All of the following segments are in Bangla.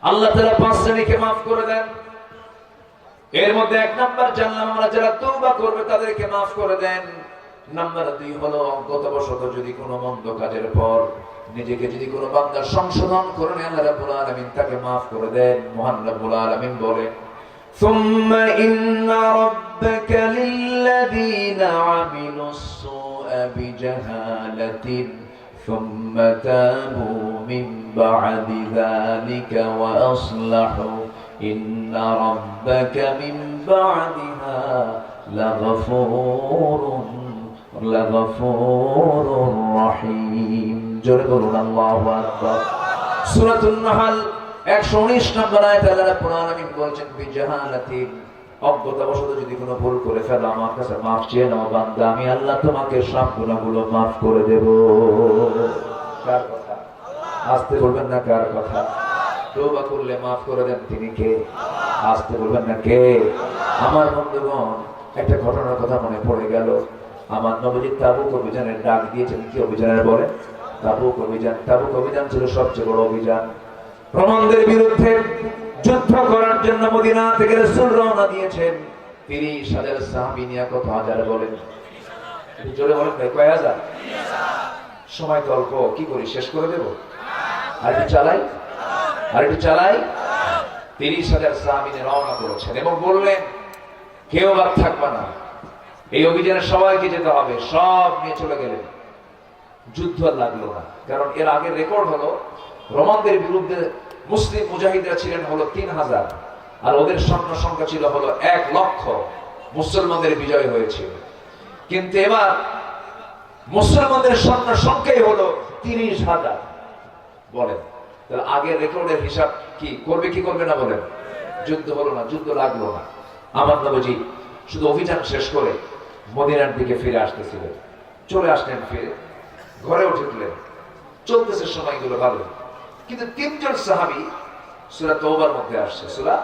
আল্লাহ তাআলা 5 শ্রেণীকে maaf করে দেন। এর মধ্যে 1 নাম্বার জানলাম আমরা, যারা তওবা করবে তাদেরকে maaf করে দেন। নাম্বার 2 হলো অজ্ঞতাবশত যদি কোনো মন্দ কাজের পর নিজেকে যদি কোনো বান্দা সংশোধন করে নেয়, আল্লাহ রাব্বুল আলামিন তাকে maaf করে দেন। মহান রাব্বুল আলামিন বলেন, ثم إن ربك للذين عملوا السوء بجهالة ثم تابوا من بعد ذلك وأصلحوا إن ربك من بعدها لغفور رحيم. জোরে বলুন আল্লাহু আকবার। সূরাতুন নাহল 119 নম্বর আয়াতে আল্লাহ রাব্বুল আলামিন বলেন, বিজাহালাতিন, অজ্ঞতাবশত যদি কোনো ভুল করে ফেলো আমার কাছে maaf চেয়ে নাও বান্দা, আমি আল্লাহ তোমাকে সব গুনাহগুলো maaf করে দেব। কার কথা? আস্তে বলবেন না, কার কথা? তওবা করলে maaf করে দেন তিনি কে? আস্তে বলবেন না, কে? আমার বন্ধুগণ, একটা ঘটনার কথা মনে পড়ে গেল। আমার নবী তাবুক অভিযানের ডাক দিয়েছেন। কি অভিযানের বলে? তাবুক অভিযান। তাবুক অভিযান ছিল সবচেয়ে বড় অভিযান। রোমানদের বিরুদ্ধে যুদ্ধ করার জন্য মদিনা থেকে রাসূল রওনা দিয়েছেন। 30,000 সাহাবী নিয়ে। কত হাজার বলেন? জোরে বলেন ভাই, কয় হাজার? সময় তো অল্প, কি করি, শেষ করে দেব? আর একটু চালাই। 30,000 সাহাবী নিয়ে রওনা করেছেন এবং বললেন কেউ বাদ থাকবে না, এই অভিযানে সবাইকে যেতে হবে। সব নিয়ে চলে গেলেন। যুদ্ধ লাগলো না, কারণ এর আগের রেকর্ড হলো রোমানদের বিরুদ্ধে মুসলিম মুজাহিদরা ছিলেন হলো 3,000, আর ওদের সৈন্য সংখ্যা ছিল হলো 1,00,000। মুসলমানদের বিজয় হয়েছিল। কিন্তু এবার মুসলমানদের সৈন্য সংখ্যাই হলো 30,000। বলেন তাহলে আগের রেকর্ডের হিসাব কি করবে কি করবে না? বলেন। যুদ্ধ হলো না, যুদ্ধ লাগলো না। আমার নবীজি শুধু অভিযান শেষ করে মদিনার দিকে ফিরে আসতেছিলেন। চলে আসলেন, ফিরে ঘরে উঠলেন। চলতেছে সময়গুলো ভালো, কিন্তু 3 জন সাহাবী সূরা তওবার মধ্যে আসছে। সূরা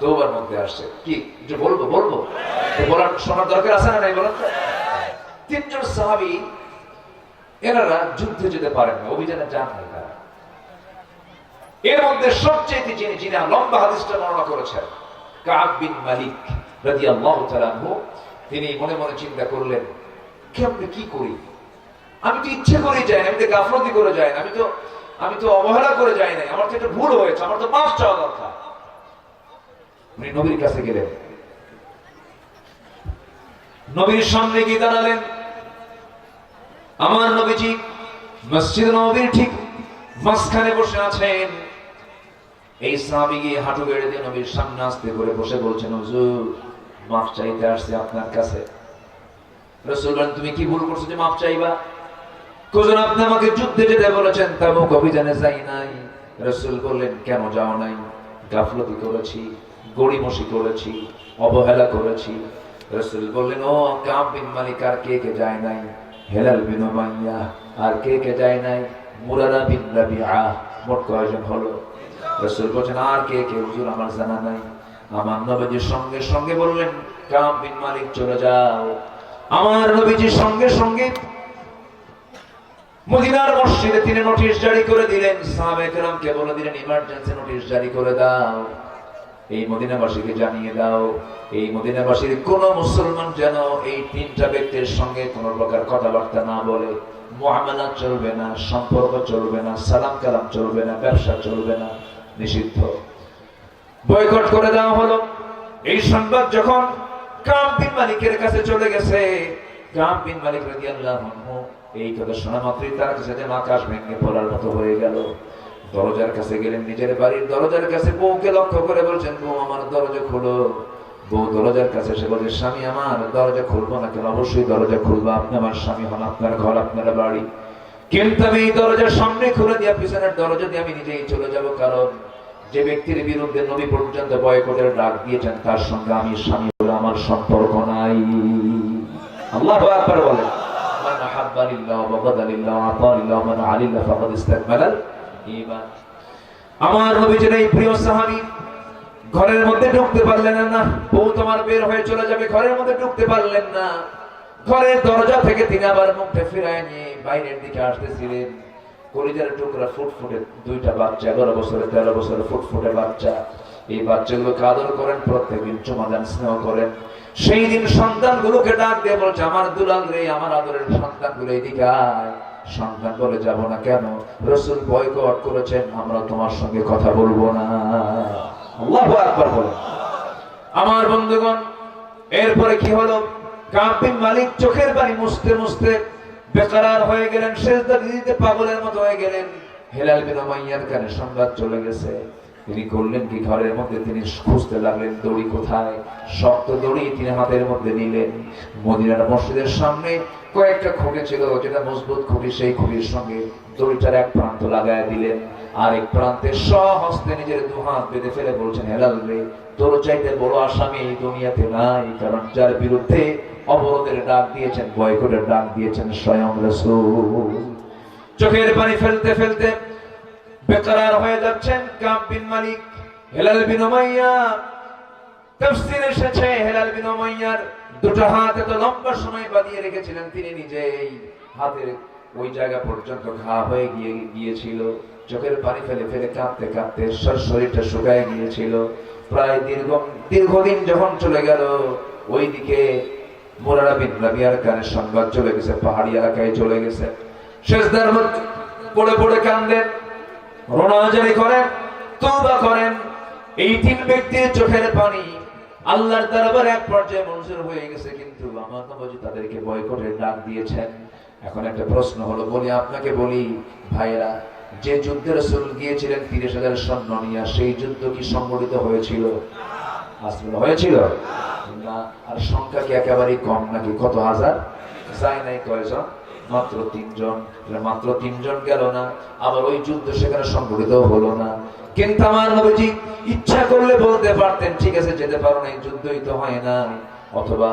তওবার মধ্যে আসছে। কি যে বলবো বলার শোনার দরকার আছে না নাই বলেন তো? 3 জন সাহাবী, এনারা যুদ্ধে যেতে পারেন না, অভিযানে যান না তারা। এর মধ্যে সবচেয়ে যিনি লম্বা হাদিসটা বর্ণনা করেছেন, কাব বিন মালিক রাদিয়াল্লাহু তাআলা আনহু, তিনি মনে মনে চিন্তা করলেন, কেমনে কি করি? আমি তো ইচ্ছে করে যাই না, আমি তো গাফলতি করে যাই না, আমি তো অবহেলা করে যাই নাই, আমার তো একটা ভুল হয়েছে, আমার তো মাফ চাওয়া দরকার। উনি নবীর কাছে গেলেন, নবীর সামনে গিয়ে দাঁড়ালেন। আমার নবীজি মসজিদ নববীর ঠিক মাঝখানে বসে আছেন। এই সাহাবী গিয়ে হাঁটু গেড়ে দিয়ে নবীর সামনে আস্তে করে বসে বলছেন, হুজুর মাফ চাইতে আসছি আপনার কাছে। রাসূল বলেন, তুমি কি ভুল করছো যে মাফ চাইবা? কোজন আপনি আমাকে যুদ্ধে যেতে বলেছেন, তাবুক অভিযানে যাই নাই। রাসূল বললেন, কেন যাও নাই? গাফলতি করেছি, গড়িমসি করেছি, অবহেলা করেছি। রাসূল বললেন, ও কাব বিন মালিক, আর কে কে যায় নাই? হেলাল বিন উমাইয়া, আর কে কে যায় নাই? মুরারা বিন রাবিআ। মোট কয়জন হলো? রাসূল বলেন, আর কে কে? হুজুর আমার জানা নাই। আমার নবীজি সঙ্গে সঙ্গে বললেন, কাব বিন মালিক চলে যাও। আমার নবীজি সঙ্গে সঙ্গে মদিনার মসজিদে তিনি নোটিশ জারি করে দিলেন। সাহাবায়ে কেরামকে বলে দিলেন, ইমার্জেন্সি নোটিশ জারি করে দাও, এই মদিনাবাসীকে জানিয়ে দাও, এই মদিনাবাসীর কোন মুসলমান যেন এই 3টা ব্যক্তির সঙ্গে কোন প্রকার কথাবার্তা না বলে, মুআমালাত চলবে না, সম্পর্ক চলবে না, সালাম কালাম চলবে না, ব্যবসা চলবে না, নিষিদ্ধ। বয়কট করে দেওয়া হলো। এই সংবাদ যখন কাব বিন মালিকের কাছে চলে গেছে, কাব বিন মালিক রাদিয়াল্লাহু আনহু এই কথা শোনা মাত্রই তার কাছে যেন আকাশ ভেঙে পড়ার মতো হয়ে গেল। দরজার কাছে গেলেন, নিজের বাড়ির দরজার কাছে বউকে লক্ষ্য করে বলছেন, বউ আমার দরজা খোলো। বউ দরজার কাছে এসে বলে, স্বামী আমার দরজা খুলবো না কেন? অবশ্যই দরজা খুলবো, আপনি আমার স্বামী হন, আপনার ঘর আপনার বাড়ি, কিন্তু আমি এই দরজার সামনে খুলে দিয়ে পিছনের দরজা দিয়ে আমি নিজেই চলে যাব। কারণ যে ব্যক্তির বিরুদ্ধে নবী পর্যন্ত বয়কটের ডাক দিয়েছেন, তার সঙ্গে আমি স্বামী বলে আমার সম্পর্ক নাই। আল্লাহু আকবার বলেন। মান আহাব্বা লিল্লাহ ওয়া বাগাদা লিল্লাহ ওয়া আতা লিল্লাহ মান আলিল্লাহ ফাকাদ ইসতাকমালাল ঈমান। আমার নবীজির এই প্রিয় সাহাবী ঘরের মধ্যে ঢুকতে পারলেন না। বউ তোমার বের হয়ে চলে যাবে, ঘরের মধ্যে ঢুকতে পারলেন না। ঘরের দরজা থেকে তিনি আবার মুখটা ফিরায় নিয়ে বাইরের দিকে আসতেছিলেন। কলিজার টুকরা ফুটফুটে দুইটা বাচ্চা, 11 বছরের 13 বছরের ফুটফুটে বাচ্চা। এই বাচ্চাগুলোকে আদর করেন, প্রত্যেকদিন চুমা দেন, স্নেহ করেন। সেই দিন সন্তানগুলোকে ডাক দিয়ে বলছে, আমার দুলাল রে, আমার আদরের সন্তানগুলো এদিকে আয়। সন্তান বলে, যাব না কেন? রাসূল বয়কট করেছেন, আমরা তোমার সঙ্গে কথা বলবো না। আল্লাহু আকবার বলেন। আমার বন্ধুগণ, এরপরে কি হলো? কাব বিন মালিক চোখের পানি মুছতে মুছতে বেকরার হয়ে গেলেন, সিজদা দিতে পাগলের মতো হয়ে গেলেন। হেলাল বিন উমাইয়ার কানে সংবাদ চলে গেছে। তিনি করলেন কি, ঘরের মধ্যে তিনি খুঁজতে লাগলেন দড়ি কোথায়। শক্ত দড়ি তিনি হাতের মধ্যে নিলেন। মদিনার মসজিদের সামনে কয়েকটা খুঁটি ছিল, যেটা মজবুত খুঁটি, সেই খুঁটির সঙ্গে দড়িটার এক প্রান্ত লাগায় দিলেন। আর এক প্রান্তে স্বহস্তে নিজের দুহাত বেঁধে ফেলে বলছেন, হেলাল রে, তোর চাইতে বড় আসামি এই দুনিয়াতে নাই, কারণ যার বিরুদ্ধে অবরোধের ডাক দিয়েছেন, বয়কটের ডাক দিয়েছেন স্বয়ং রাসূল। চোখের পানি ফেলতে ফেলতে বেকরার হয়ে যাচ্ছেন কাব বিন মালিক। হেলাল বিন উমাইয়া, তাফসীরে এসেছে হেলাল বিন উমাইয়ার দুটো হাত এত লম্বা সময় বাঁধিয়ে রেখেছিলেন, তিনি নিজেই হাতের ওই জায়গা পর্যন্ত ঘা হয়ে গিয়েছিল। চোখের পানি ফেলে ফেলে কাঁদতে কাঁদতে শরীরটা শুকায় গিয়েছিল। প্রায় দীর্ঘদিন যখন চলে গেল, ওইদিকে মুরারা বিন রাবিয়ার কানে সংবাদ চলে গেছে, পাহাড়ি এলাকায় চলে গেছে। সিজদার মধ্যে পড়ে পড়ে কাঁদেন, রোনাজারি করেন, তওবা করেন। এই তিন ব্যক্তির চোখের পানি আল্লাহর দরবারে এক পর্যায়ে মঞ্জুর হয়ে গেছে, কিন্তু আমার নবী তাদেরকে বয়কটের ডাক দিয়েছেন। এখন একটা প্রশ্ন হলো, আপনাকে বলি ভাইরা, যে যুদ্ধে রাসূল গিয়েছিলেন 30,000 সৈন্য নিয়ে, সেই যুদ্ধ কি সংগঠিত হয়েছিল? আসলে হয়েছিল না। আর সংখ্যা কি একেবারেই কম নাকি? কত হাজার যায় নাই? কয়জন? মাত্র 3 জন। মাত্র 3 জন গেল না, আবার ওই যুদ্ধ সেখানে সংগঠিত হলো না। কিন্তু আমার নবীজি ইচ্ছা করলে বলতে পারতেন, ঠিক আছে যেতে পারো না, এই যুদ্ধই তো হয় না। অথবা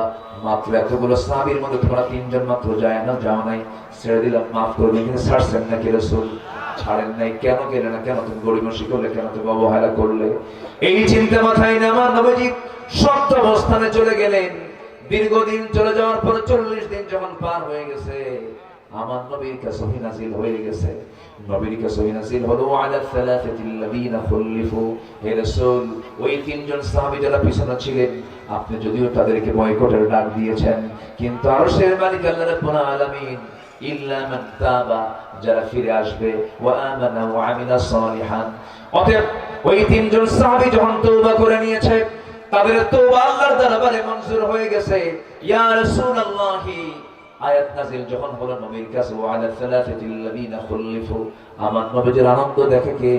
মাত্র এতগুলো সাহাবীর মধ্যে তোমরা 3 জন মাত্র যায় না, যাও নাই, ছেড়ে দিলাম, মাফ করবেন। কিন্তু ছাড়ছেন নাকি রাসূল? ছাড়েন নাই। কেন গেলে না? কেন তুমি গরিমসি করলে? কেন তুমি অবহেলা করলে? এই চিন্তা মাথায় না আমার নবীজি শক্ত অবস্থানে চলে গেলেন। দীর্ঘদিন চলে যাওয়ার পর 40 দিন যখন পার হয়ে গেছে, আমার নবীর কাছে ওহী নাযিল হয়ে গেছে। নবীর কাছে ওহী নাযিল হলো, আলা সালাসাতিল্লাযীনা খুলিফু, হে রাসূল, ওই 3 জন সাহাবী যারা পিছনে ছিলেন, আপনি যদিও তাদেরকে বয়কটের ডাক দিয়েছেন, কিন্তু আরশের মালিক আল্লাহ রাব্বুল আলামিন ইল্লা মান তাবা, যারা ফিরে আসবে, ওয়া আমানা ওয়া আমিলা সালিহান। অতএব ওই 3 জন সাহাবী যখন তওবা করে নিয়েছে, তাদের তওবা আল্লাহর দরবারে মঞ্জুর হয়ে গেছে। ইয়া রাসূলুল্লাহি আয়াত নাযিল যখন হলো নবীর কাছে, ওয়া আলা সালাসাতিল্লাযীনা খুলিফু, আমার নবীর আনন্দ দেখে কে?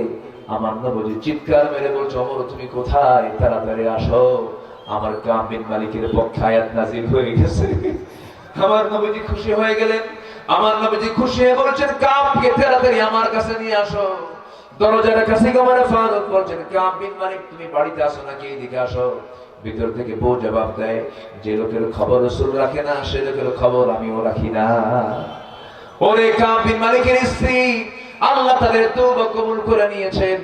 আমার নবী চিৎকার মেরে বলছে, ওমর তুমি কোথায়? তাড়াতাড়ি আসো, আমার কাব বিন মালিকের পক্ষে আয়াত নাযিল হয়ে গেছে। আমার নবীজি খুশি হয়ে গেলেন। আমার নবীজি খুশি হয়ে বলেছেন, কাবকে তাড়াতাড়ি আমার কাছে নিয়ে আসো। দরজার কাছে ওমর ফারুক বলছেন, কাব বিন মালিক তুমি বাড়িতে আসো নাকি? এদিকে আসো। ভিতর থেকে বউ জবাব দেয়, যে লোকের খবর রাসূল রাখে না, সে লোকের খবর আমিও রাখি না। ওরে কাব বিন মালিকের স্ত্রী, আল্লাহ তাদের তওবা কবুল করে নিয়েছেন।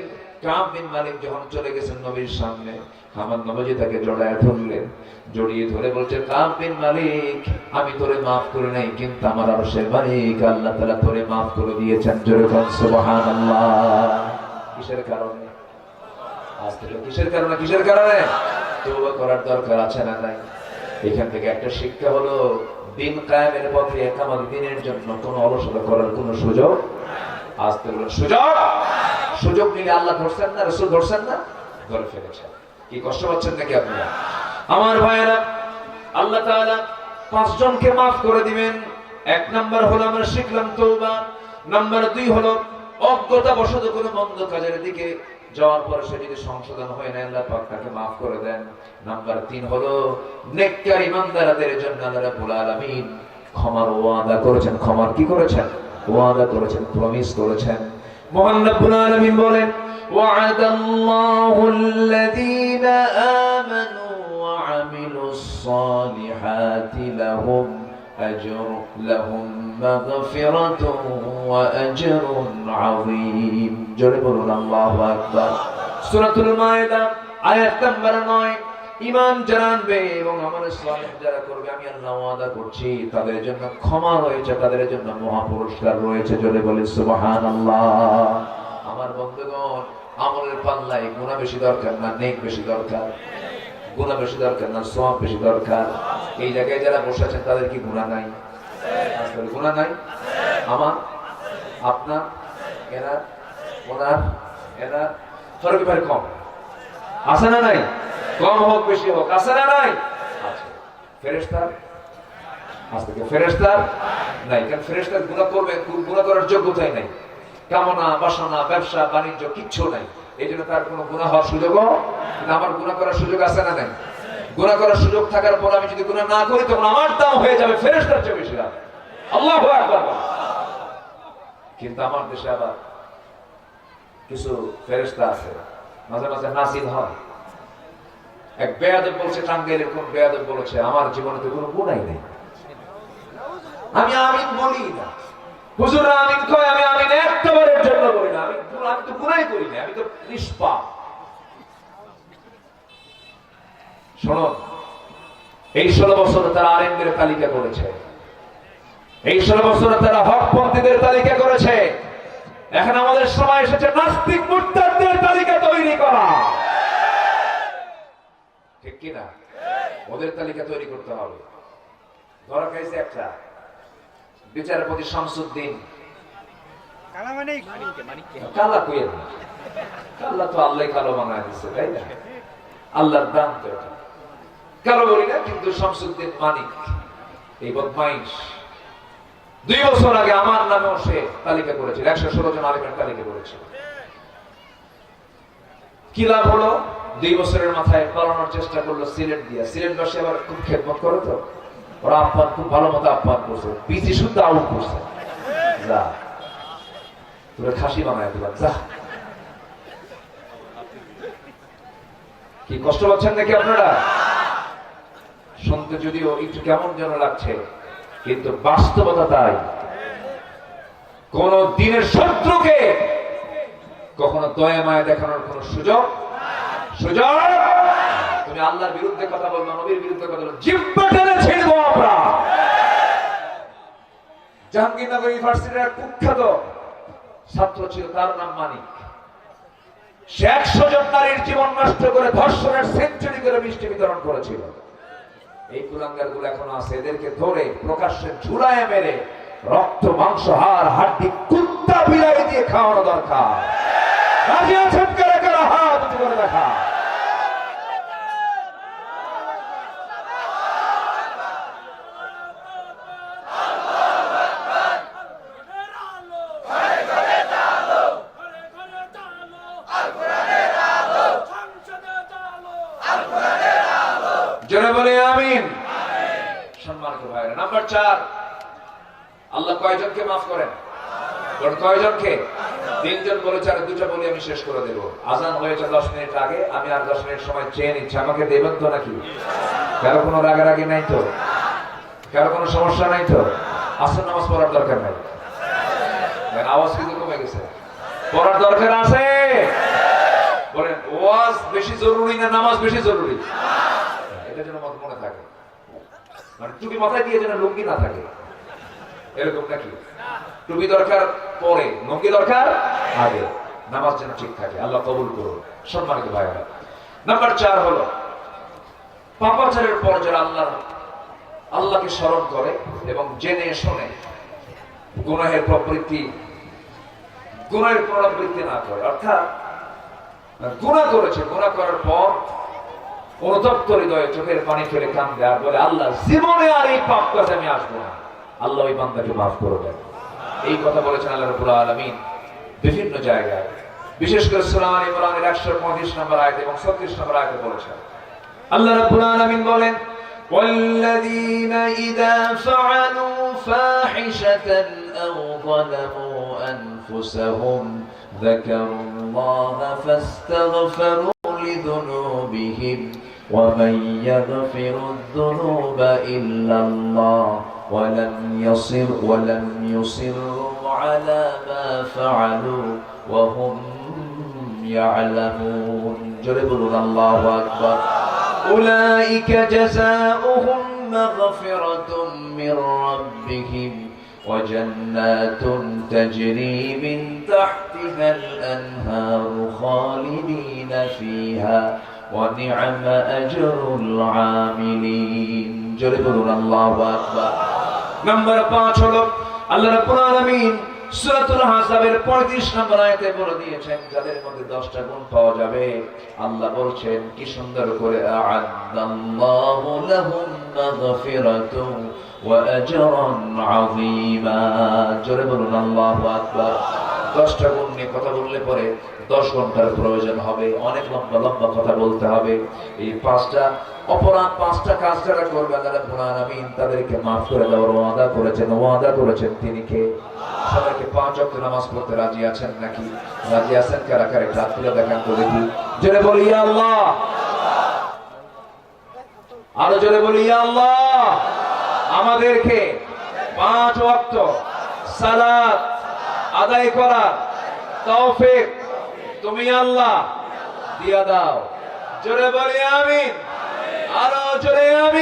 কাব বিন মালিক যখন চলে গেছেন নবীর সামনে, আমার নবীজি তাকে জড়ায় ধরলেন। জড়িয়ে ধরে বলছে, কাব বিন মালিক, আমি তোরে মাফ করে নাই, কিন্তু আমার আরশের মালিক আল্লাহ তাআলা তোরে মাফ করে দিয়েছেন। জোরে বল সুবহানাল্লাহ। কিসের কারণে? আজ থেকে কিসের কারণে? কিসের কারণে? তওবা করার দরকার আছে না নাই? এখান থেকে একটা শিক্ষা হলো, দিন কায়েমের পথে একামত দিনের জন্য কোনো অলসতা করার কোনো সুযোগ আজ থেকে সুযোগ নিলে আল্লাহ ধরছেন না, রাসূল ধরছেন না, ধরে ফেলেছেন। কি কষ্ট পাচ্ছেন নাকি আপনারা? আমার ভাইয়েরা, আল্লাহ তাআলা 5 জনকে মাফ করে দিবেন। 1 নাম্বার হলো আমরা শিখলাম তওবা। নাম্বার 2 হলো অজ্ঞতাবশত কোনো মন্দ কাজের দিকে যাওয়ার পর সে যদি সংশোধন হয় না, আল্লাহ পাক তাকে মাফ করে দেন। নাম্বার 3 হলো নেককার ইমানদারদের জন্য আল্লাহ রাব্বুল আলামিন ক্ষমার ওয়াদা করেছেন। ক্ষমার কি করেছেন? ওয়াদা করেছেন, প্রমিস করেছেন। মহান রব্বুল আলামিন বলেন, ওয়া'আদাল্লাহুল্লাযীনা আমানু ওয়া আমিলুস সালিহাতি লাহুম মাগফিরাতুন ওয়া আজরুন আযীম। জোরে বলুন আল্লাহু আকবার। সূরাতুল মায়েদা আয়াত নাম্বার 9। ঈমান যারা আনবে এবং আমলে সালেহ যারা করবে, আমি আল্লাহ ওয়াদা করছি তাদের জন্য ক্ষমা রয়েছে, তাদের জন্য মহা পুরস্কার রয়েছে। জোরে বলে সুবহানাল্লাহ। আমার বন্ধুগণ, আমলের পাল্লায় গুনাহ বেশি দরকার না নেক বেশি দরকার? গুনাহ বেশি দরকার না সওয়াব বেশি দরকার? এই জায়গায় যারা বসে আছেন তাদের কি গুনাহ নাই? আসলে গুনাহ নাই? আমার, আপনার, এনার, ওনার, এনার ফরক ভাই কম আছে না নাই? কম হোক বেশি হোক, আছে না নাই? আছে। ফেরেশতার আছে কি? ফেরেশতার নাই। কারণ ফেরেশতার গুনাহ করবে, গুনাহ করার যোগ্যতাই নাই। কামনা বাসনা ব্যবসা বাণিজ্য কিচ্ছু নাই, এই জন্য তার কোনো গুনাহ হওয়ার সুযোগও। কিন্তু আমার গুনাহ করার সুযোগ আছে না নাই? গুনাহ করার সুযোগ থাকার পর আমি যদি গুনাহ না করি তখন আমার দাম হয়ে যাবে ফেরেশতার চেয়ে বেশি দাম। আল্লাহু আকবার। কিন্তু আমার দেশে আবার কিছু ফেরেশতা আছে, মাঝে মাঝে নাসিল হয়। এক বেয়াদব বলছে, টাঙ্গাইলের কোন বেয়াদব বলেছে, আমার জীবনে তো কোনো গুনাহই নেই, আমি আমিন বলি না। হুজুর আমিন কয়, আমি আমিন একবারের জন্য বলি না, আমি তো গুনাহই করি না, আমি তো নিষ্পাপ। শোনো, এই 16 বছরে তারা আলেমদের তালিকা করেছে, এই 16 বছরে তারা হকপন্থীদের তালিকা করেছে। এখন আমাদের সময় এসেছে নাস্তিক মুরতাদদের তালিকা তৈরি করা, ঠিক কি না? ওদের তালিকা তৈরি করতে হবে। ধরা খাইছে একটা বিচারপতি শামসুদ্দিন, কালা কইয়েন না, কালা তো আল্লাহ কালো বানায় দিচ্ছে, তাই না? আল্লাহর দান তো এটা, কালো বলি না। কিন্তু শামসুদ্দিন মানিক এই বদমাইশ 2 বছর আগে আমার নামেও সে তালিকা করেছিল, 116 জন আলেমের তালিকা করেছিল। কি লাভ হলো? 2 বছরের মাথায় পালানোর চেষ্টা করলো সিলেট দিয়া। সিলেটবাসী আবার খুব খেদমত করে তো, ওরা আপ্যায়ন খুব ভালো মতো আপ্যায়ন করছে, পিজি শুদ্ধ আউট করছে। যা তোরা খাসি বানায় দিলাম, যা। কি কষ্ট পাচ্ছেন নাকি আপনারা? শুনতে যদিও একটু কেমন যেন লাগছে, কিন্তু বাস্তবতা তাই। কোন দিনের শত্রুকে কখনো দয়া মায়া দেখানোর কোন সুযোগ তুমি আল্লাহর বিরুদ্ধে কথা বলবো, নবীর বিরুদ্ধে কথা বলবো, জিহ্বা টেনে ছিঁড়ব আমরা। জাহাঙ্গীরনগর ইউনিভার্সিটির এক কুখ্যাত ছাত্র ছিল, তার নাম মানিক। সে 100 জন নারীর জীবন নষ্ট করে ধর্ষণের সেঞ্চুরি করে মিষ্টি বিতরণ করেছিল। এই কুলাঙ্গার গুলো এখনো আছে, এদেরকে ধরে প্রকাশ্যে ঝুলায় মেরে রক্ত মাংস হাড় হাড্ডি কুত্তা বিলাই দিয়ে খাওয়ানো দরকার। রাজি আছেন কারা কারা? হাত উঁচু করে দেখা। জোরে বলে আমিন। সম্মানিত ভাইরা, নাম্বার 4, আল্লাহ কয়জনকে মাফ করেন? কয়জনকে? 3 জন বলেছে, আর 2টা বলে আমি শেষ করে দেব। আজান হয়েছে 10 মিনিট আগে, আমি আর 10 মিনিট সময় চেয়ে নিচ্ছি। আমাকে দেবেন তো নাকি? কারো কোনো রাগারাগি নাই তো? কারো কোনো সমস্যা নাই তো? আসর নামাজ পড়ার দরকার নাই? আওয়াজ কিন্তু কমে গেছে। পড়ার দরকার আছে? বলেন, ওয়াজ বেশি জরুরি না নামাজ বেশি জরুরি? এটা যেন মনে থাকে, মানে টুপি মাথায় দিয়ে যেন লুঙ্গি না থাকে, এরকম নাকি? টুপি দরকার পরে, লুঙ্গি দরকার আগে, নামাজ যেন ঠিক থাকে। আল্লাহ কবুল করুন। সম্মানিত ভাইরা, নাম্বার 4 হলো পাপাচারের পর যারা আল্লাহকে স্মরণ করে এবং জেনে শুনে গুনাহের পুনরাবৃত্তি না করে, অর্থাৎ গুনাহ করেছে, গুনাহ করার পর অনুতপ্ত হৃদয়ে চোখের পানি ফেলে কান্দে আর বলে, আল্লাহ জীবনে আর এই পাপ কাজে আমি আসবো না, আল্লাহ ওই বান্দাকে মাফ করে দেন। এই কথা বলেছেন আল্লাহ রাব্বুল আলামিন বিভিন্ন জায়গায়, বিশেষ করে সূরা আলে ইমরানের 135 নম্বর আয়াত এবং 36 নম্বর আয়াতে বলেছেন। আল্লাহ রাব্বুল আলামিন বলেন, والذين إذا فعلوا فاحشة أو ظلموا أنفسهم ذكروا الله فاستغفروا لذنوبهم ومن يغفر الذنوب إلا الله ولم يصروا على ما فعلوا وهم يعلمون। জোরে বলুন আল্লাহু আকবার। أولئك جزاؤهم مغفرة من ربهم وجنات تجري من تحتها الأنهار خالدين فيها ونعم أجر العاملين جربوا الله أكبر نمبر 5 হলো আল্লাহ রাব্বুল আলামিন সূরাতুল আহজাবের 35 নম্বর আয়াতে বলে দিয়েছেন যাদের মধ্যে 10টা গুণ পাওয়া যাবে আল্লাহ বলছেন কি সুন্দর করে আ'আদাল্লাহু লাহুম মাগফিরাতুন ওয়া আজরান আযীমা জোরে বলুন আল্লাহু আকবার 10টা গুণ নিয়ে কথা বললে পরে 10 ঘন্টার প্রয়োজন হবে অনেক লম্বা লম্বা কথা বলতে হবে এই 5টা অপরাধ 5টা কাজ যারা করবে আল্লাহ রাব্বুল আলামিন তাদেরকে maaf করে দেওয়ার ওয়াদা করেছেন তিনি কে সবাইকে 5 ওয়াক্ত নামাজ পড়তে রাজি আছেন নাকি রাজি আছেন কারা কারা হাত তুলে দেখান তো দেখি জোরে বলি ইয়া আল্লাহ আরো জোরে বলি ইয়া আল্লাহ আমাদেরকে 5 ওয়াক্ত সালাত আদায় করার তৌফিক তুমি আল্লাহ দিয়া দাও জোরে বলি আমিন আরো জোরে আমিন